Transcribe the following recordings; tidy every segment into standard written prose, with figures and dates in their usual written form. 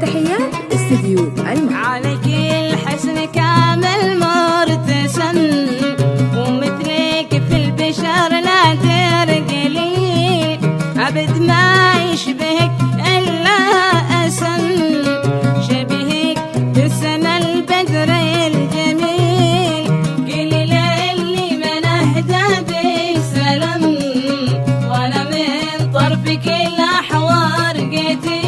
تحيات استديو المحر. عليك الحسن كامل مرتسم، ومثلك في البشر نادر قليل، أبد ما يشبهك إلا أسم، شبهك في السما البدر الجميل، قليل اللي من أهدى بسلم، وأنا من طرفك الأحوار قتيل.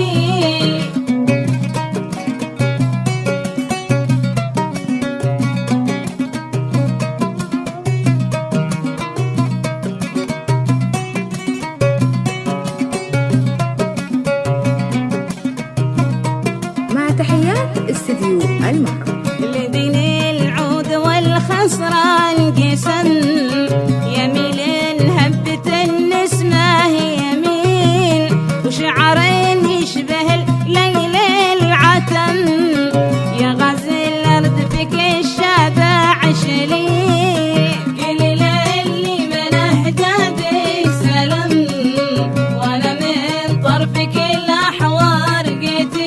تحيات استديو المحر. لدين العود والخصران قسم، يميل هبة النسمة يميل، وشعر يشبه الليل العتم، يا غازي الأرض فيك الشابع شليل، قليل اللي من أهدى بسلم، وأنا من طرفك الأحوار قتيل.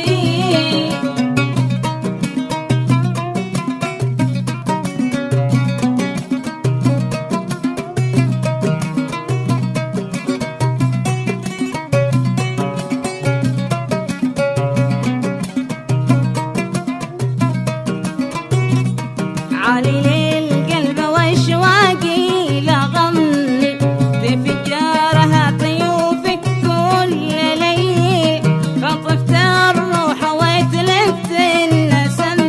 علي القلب واشواقي لغم، تفجرها طيوفك كل ليل، خطفت الروح وتلفت النسم،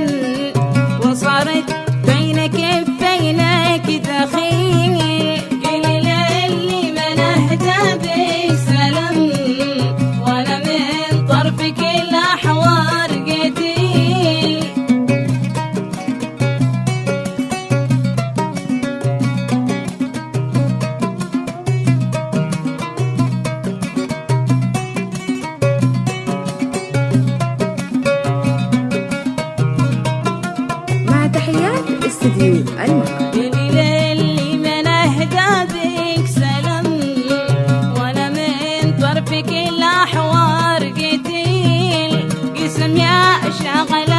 وصارت بين كفينك دخيل، قليل اللي من أهدى بسلم، وأنا من طرفك الأحوار قتيل. تحيات استديو المحر. قليل اللي من أهدى بك سلم، وأنا من طرفك الأحوار قتيل، قسم يا شغلة